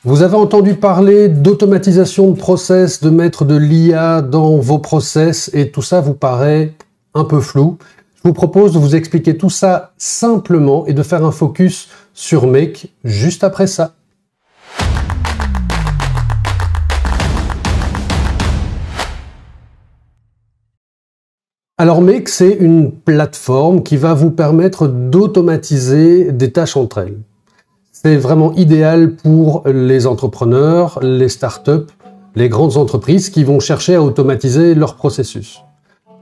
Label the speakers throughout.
Speaker 1: Vous avez entendu parler d'automatisation de process, de mettre de l'IA dans vos process et tout ça vous paraît un peu flou. Je vous propose de vous expliquer tout ça simplement et de faire un focus sur Make juste après ça. Alors Make, c'est une plateforme qui va vous permettre d'automatiser des tâches entre elles. C'est vraiment idéal pour les entrepreneurs, les startups, les grandes entreprises qui vont chercher à automatiser leur processus.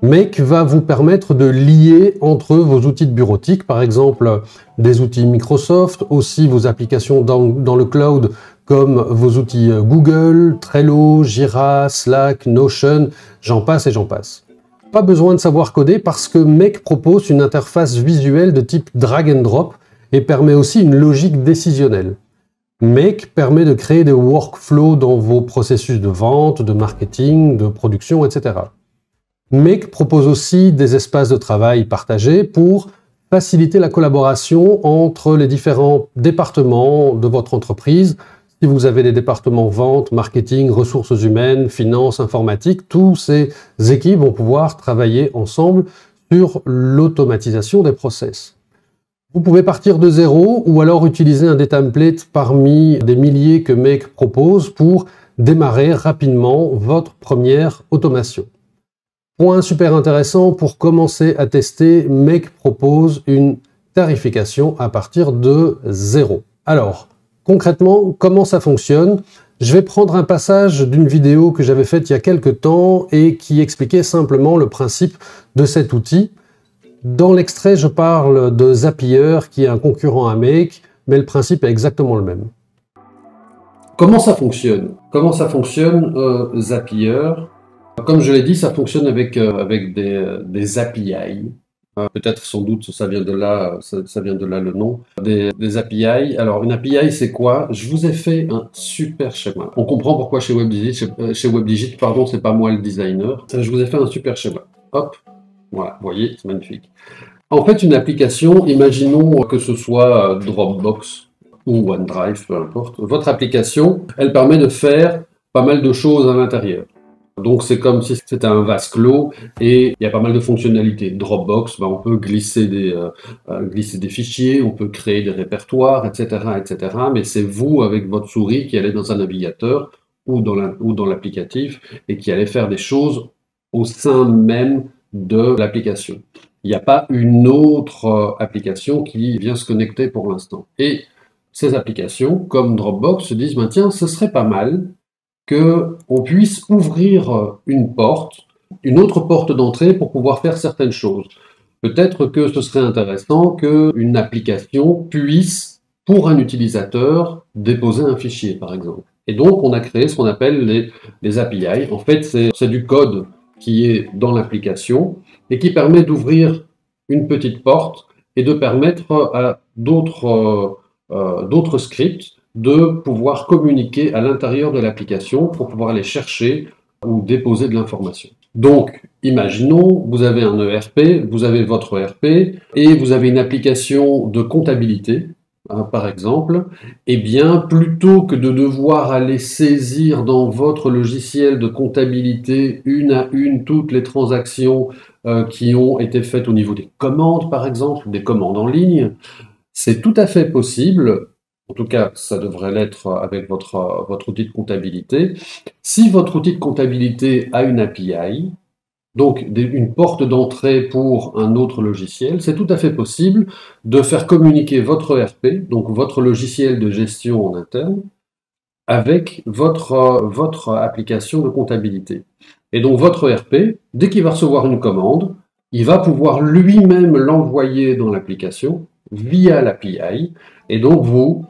Speaker 1: Make va vous permettre de lier entre vos outils de bureautique, par exemple des outils Microsoft, aussi vos applications dans le cloud comme vos outils Google, Trello, Jira, Slack, Notion, j'en passe et j'en passe. Pas besoin de savoir coder parce que Make propose une interface visuelle de type drag and drop et permet aussi une logique décisionnelle. Make permet de créer des workflows dans vos processus de vente, de marketing, de production, etc. Make propose aussi des espaces de travail partagés pour faciliter la collaboration entre les différents départements de votre entreprise. Si vous avez des départements vente, marketing, ressources humaines, finances, informatique, tous ces équipes vont pouvoir travailler ensemble sur l'automatisation des process. Vous pouvez partir de zéro ou alors utiliser un des templates parmi des milliers que Make propose pour démarrer rapidement votre première automation. Point super intéressant, pour commencer à tester, Make propose une tarification à partir de 0. Alors, concrètement, comment ça fonctionne? Je vais prendre un passage d'une vidéo que j'avais faite il y a quelques temps et qui expliquait simplement le principe de cet outil. Dans l'extrait, je parle de Zapier, qui est un concurrent à Make, mais le principe est exactement le même. Comment ça fonctionne? Zapier? Comme je l'ai dit, ça fonctionne avec des API. Peut-être, sans doute, ça vient de là le nom. Des API. Alors, une API, c'est quoi? Je vous ai fait un super schéma. On comprend pourquoi chez WebDigit, pardon, c'est pas moi le designer. Je vous ai fait un super schéma. Hop. Voilà, vous voyez, c'est magnifique. En fait, une application, imaginons que ce soit Dropbox ou OneDrive, peu importe. Votre application, elle permet de faire pas mal de choses à l'intérieur. Donc, c'est comme si c'était un vase clos et il y a pas mal de fonctionnalités. Dropbox, on peut glisser des fichiers, on peut créer des répertoires, etc., etc. Mais c'est vous, avec votre souris, qui allez dans un navigateur ou dans l'applicatif et qui allez faire des choses au sein même de l'application. Il n'y a pas une autre application qui vient se connecter pour l'instant. Et ces applications, comme Dropbox, se disent, tiens, ce serait pas mal qu'on puisse ouvrir une autre porte d'entrée pour pouvoir faire certaines choses. Peut-être que ce serait intéressant qu'une application puisse, pour un utilisateur, déposer un fichier, par exemple. Et donc, on a créé ce qu'on appelle les API. En fait, c'est du code qui est dans l'application et qui permet d'ouvrir une petite porte et de permettre à d'autres scripts de pouvoir communiquer à l'intérieur de l'application pour pouvoir aller chercher ou déposer de l'information. Donc, imaginons, vous avez un ERP, vous avez votre ERP et vous avez une application de comptabilité, par exemple. Eh bien, plutôt que de devoir aller saisir dans votre logiciel de comptabilité une à une toutes les transactions qui ont été faites au niveau des commandes, par exemple, des commandes en ligne, c'est tout à fait possible. En tout cas, ça devrait l'être avec votre outil de comptabilité. Si votre outil de comptabilité a une API, donc une porte d'entrée pour un autre logiciel, c'est tout à fait possible de faire communiquer votre ERP, donc votre logiciel de gestion en interne, avec votre application de comptabilité. Et donc votre ERP, dès qu'il va recevoir une commande, il va pouvoir lui-même l'envoyer dans l'application via l'API, et donc vous,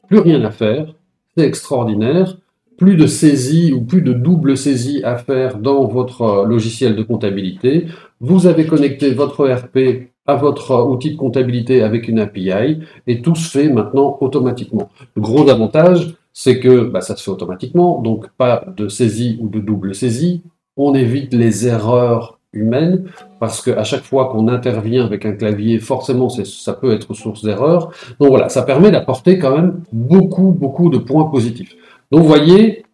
Speaker 1: plus rien à faire, c'est extraordinaire, plus de saisie ou plus de double saisie à faire dans votre logiciel de comptabilité. Vous avez connecté votre ERP à votre outil de comptabilité avec une API et tout se fait maintenant automatiquement. Le gros avantage, c'est que ça se fait automatiquement, donc pas de saisie ou de double saisie. On évite les erreurs humaine, parce qu'à chaque fois qu'on intervient avec un clavier, forcément, ça peut être source d'erreur. Donc voilà, ça permet d'apporter quand même beaucoup de points positifs. Donc vous voyez,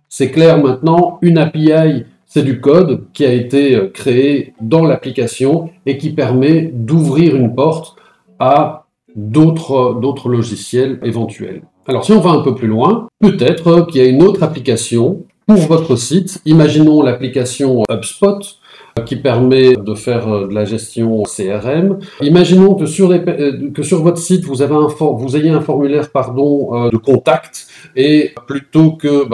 Speaker 1: c'est clair maintenant, une API, c'est du code qui a été créé dans l'application et qui permet d'ouvrir une porte à d'autres logiciels éventuels. Alors si on va un peu plus loin, peut-être qu'il y a une autre application pour votre site. Imaginons l'application HubSpot qui permet de faire de la gestion CRM. Imaginons que sur votre site, vous ayez un formulaire de contact et plutôt que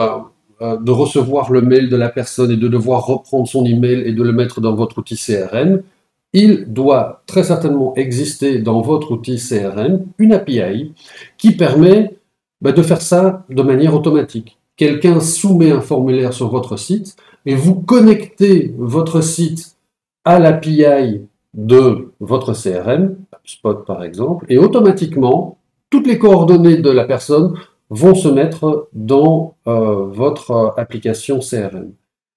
Speaker 1: de recevoir le mail de la personne et de devoir reprendre son email et de le mettre dans votre outil CRM, il doit très certainement exister dans votre outil CRM une API qui permet de faire ça de manière automatique. Quelqu'un soumet un formulaire sur votre site et vous connectez votre site à l'API de votre CRM, Spot par exemple, et automatiquement, toutes les coordonnées de la personne vont se mettre dans votre application CRM.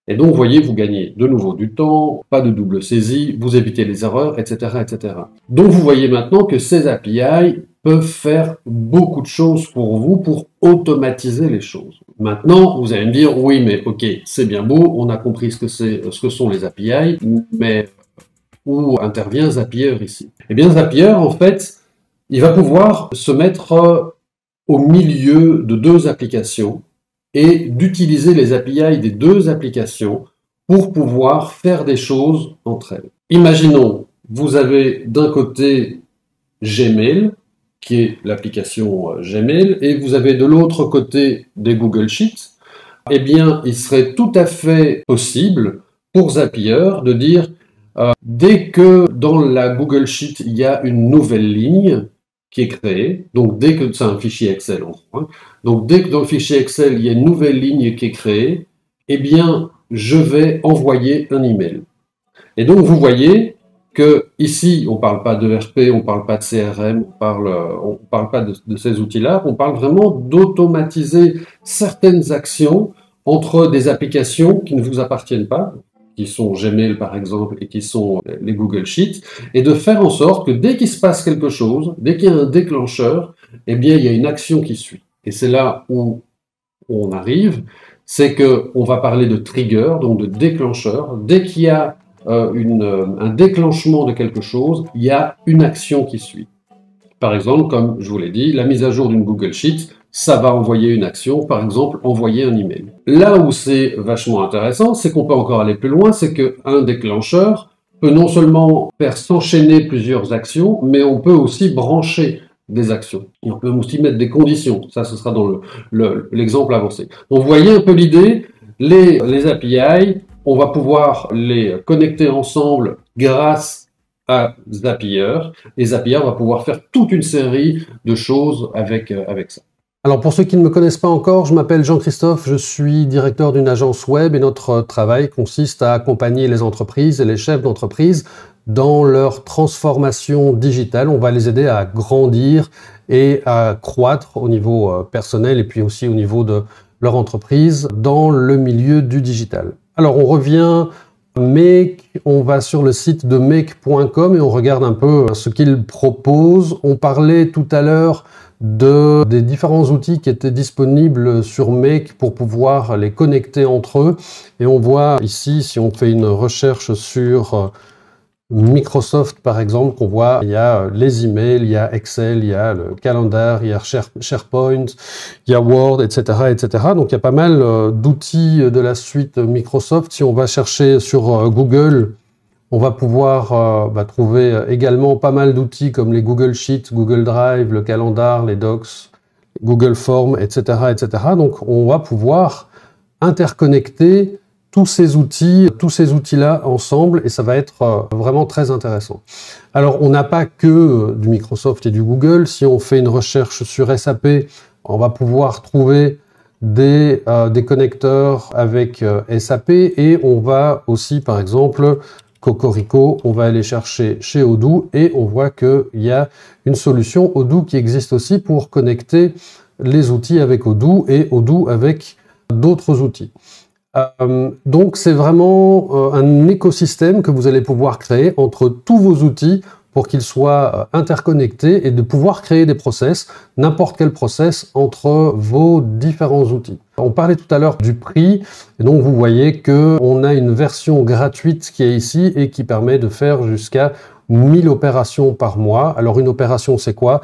Speaker 1: Et donc, vous voyez, vous gagnez de nouveau du temps, pas de double saisie, vous évitez les erreurs, etc., etc. Donc, vous voyez maintenant que ces API peuvent faire beaucoup de choses pour vous, pour automatiser les choses. Maintenant, vous allez me dire, oui, mais ok, c'est bien beau, on a compris ce que sont les API, mais où intervient Zapier ici? Eh bien, Zapier, en fait, il va pouvoir se mettre au milieu de deux applications et d'utiliser les API des deux applications pour pouvoir faire des choses entre elles. Imaginons, vous avez d'un côté Gmail, qui est l'application Gmail, et vous avez de l'autre côté des Google Sheets. Eh bien, il serait tout à fait possible pour Zapier de dire dès que dans la Google Sheet, il y a une nouvelle ligne qui est créée, donc dès que c'est un fichier Excel en gros, hein, donc dès que dans le fichier Excel, il y a une nouvelle ligne qui est créée, eh bien, je vais envoyer un email. Et donc, vous voyez que ici, on ne parle pas de RP, on ne parle pas de CRM, on parle pas de ces outils-là, on parle vraiment d'automatiser certaines actions entre des applications qui ne vous appartiennent pas, qui sont Gmail par exemple et qui sont les Google Sheets, et de faire en sorte que dès qu'il se passe quelque chose, dès qu'il y a un déclencheur, eh bien il y a une action qui suit. Et c'est là où on arrive, c'est qu'on va parler de trigger, donc de déclencheur. Dès qu'il y a un déclenchement de quelque chose, il y a une action qui suit. Par exemple, comme je vous l'ai dit, la mise à jour d'une Google Sheet, ça va envoyer une action, par exemple, envoyer un email. Là où c'est vachement intéressant, c'est qu'on peut encore aller plus loin, c'est qu'un déclencheur peut non seulement faire s'enchaîner plusieurs actions, mais on peut aussi brancher des actions. Et on peut aussi mettre des conditions. Ça, ce sera dans l'exemple avancé. Donc, vous voyez un peu l'idée, les API, on va pouvoir les connecter ensemble grâce à Zapier, et Zapier va pouvoir faire toute une série de choses avec ça. Alors pour ceux qui ne me connaissent pas encore, je m'appelle Jean-Christophe, je suis directeur d'une agence web et notre travail consiste à accompagner les entreprises et les chefs d'entreprise dans leur transformation digitale. On va les aider à grandir et à croître au niveau personnel et puis aussi au niveau de leur entreprise dans le milieu du digital. Alors on revient Make, on va sur le site de make.com et on regarde un peu ce qu'ils proposent. On parlait tout à l'heure des différents outils qui étaient disponibles sur Make pour pouvoir les connecter entre eux. Et on voit ici, si on fait une recherche sur Microsoft par exemple, qu'on voit, il y a les emails, il y a Excel, il y a le calendar, il y a SharePoint, il y a Word, etc., etc. Donc il y a pas mal d'outils de la suite Microsoft. Si on va chercher sur Google, on va pouvoir trouver également pas mal d'outils comme les Google Sheets, Google Drive, le calendar, les Docs, Google Forms, etc., etc. Donc on va pouvoir interconnecter tous ces outils-là ensemble et ça va être vraiment très intéressant. Alors, on n'a pas que du Microsoft et du Google. Si on fait une recherche sur SAP, on va pouvoir trouver des connecteurs avec SAP et on va aussi, par exemple, Cocorico, on va aller chercher chez Odoo et on voit qu'il y a une solution Odoo qui existe aussi pour connecter les outils avec Odoo et Odoo avec d'autres outils. Donc c'est vraiment un écosystème que vous allez pouvoir créer entre tous vos outils pour qu'ils soient interconnectés et de pouvoir créer des process, n'importe quel process entre vos différents outils. On parlait tout à l'heure du prix, et donc vous voyez qu'on a une version gratuite qui est ici et qui permet de faire jusqu'à 1000 opérations par mois. Alors une opération, c'est quoi?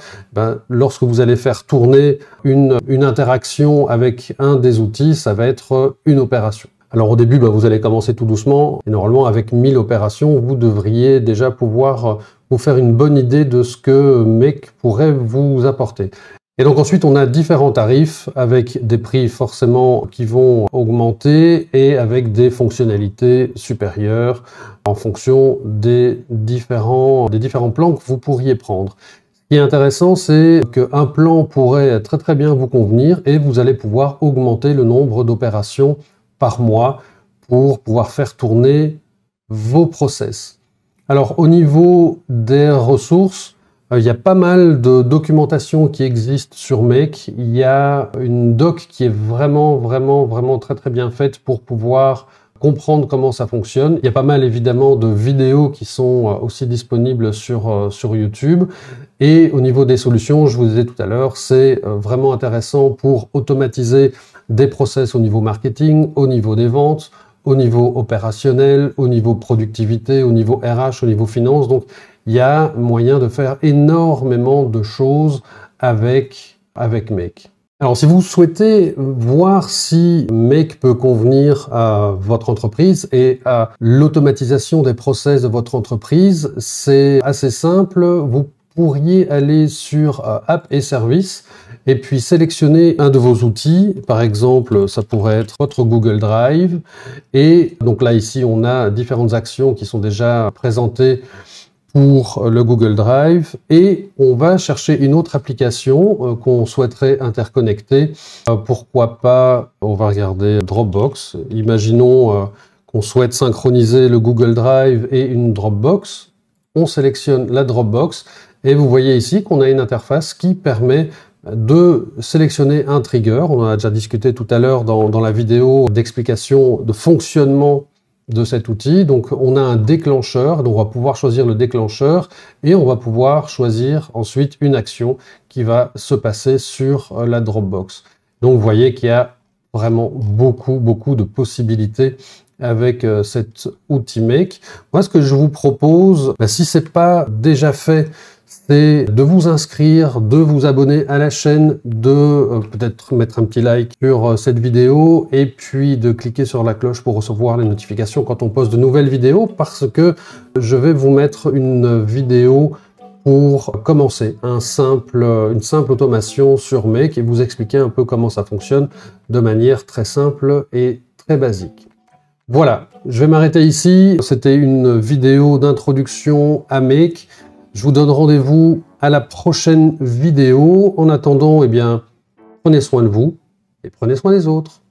Speaker 1: Lorsque vous allez faire tourner une interaction avec un des outils, ça va être une opération. Alors au début, vous allez commencer tout doucement, et normalement avec 1000 opérations, vous devriez déjà pouvoir vous faire une bonne idée de ce que Make pourrait vous apporter. Et donc ensuite, on a différents tarifs avec des prix forcément qui vont augmenter et avec des fonctionnalités supérieures en fonction des différents plans que vous pourriez prendre. Ce qui est intéressant, c'est qu'un plan pourrait très bien vous convenir et vous allez pouvoir augmenter le nombre d'opérations par mois pour pouvoir faire tourner vos process. Alors au niveau des ressources, il y a pas mal de documentation qui existe sur Make. Il y a une doc qui est vraiment très bien faite pour pouvoir comprendre comment ça fonctionne. Il y a pas mal évidemment de vidéos qui sont aussi disponibles sur YouTube. Et au niveau des solutions, je vous disais tout à l'heure, c'est vraiment intéressant pour automatiser des process au niveau marketing, au niveau des ventes, au niveau opérationnel, au niveau productivité, au niveau RH, au niveau finance. Donc, il y a moyen de faire énormément de choses avec Make. Alors, si vous souhaitez voir si Make peut convenir à votre entreprise et à l'automatisation des process de votre entreprise, c'est assez simple. Vous pourriez aller sur App et Services et puis sélectionner un de vos outils. Par exemple, ça pourrait être votre Google Drive. Et donc là, ici, on a différentes actions qui sont déjà présentées pour le Google Drive et on va chercher une autre application qu'on souhaiterait interconnecter. Pourquoi pas, on va regarder Dropbox. Imaginons qu'on souhaite synchroniser le Google Drive et une Dropbox. On sélectionne la Dropbox et vous voyez ici qu'on a une interface qui permet de sélectionner un trigger. On en a déjà discuté tout à l'heure dans la vidéo d'explication de fonctionnement de cet outil. Donc on a un déclencheur, donc on va pouvoir choisir le déclencheur et on va pouvoir choisir ensuite une action qui va se passer sur la Dropbox. Donc vous voyez qu'il y a vraiment beaucoup de possibilités avec cet outil Make. Moi, ce que je vous propose, si c'est pas déjà fait, c'est de vous inscrire, de vous abonner à la chaîne, de peut-être mettre un petit like sur cette vidéo et puis de cliquer sur la cloche pour recevoir les notifications quand on poste de nouvelles vidéos parce que je vais vous mettre une vidéo pour commencer une simple automation sur Make et vous expliquer un peu comment ça fonctionne de manière très simple et très basique. Voilà, je vais m'arrêter ici. C'était une vidéo d'introduction à Make. Je vous donne rendez-vous à la prochaine vidéo. En attendant, prenez soin de vous et prenez soin des autres.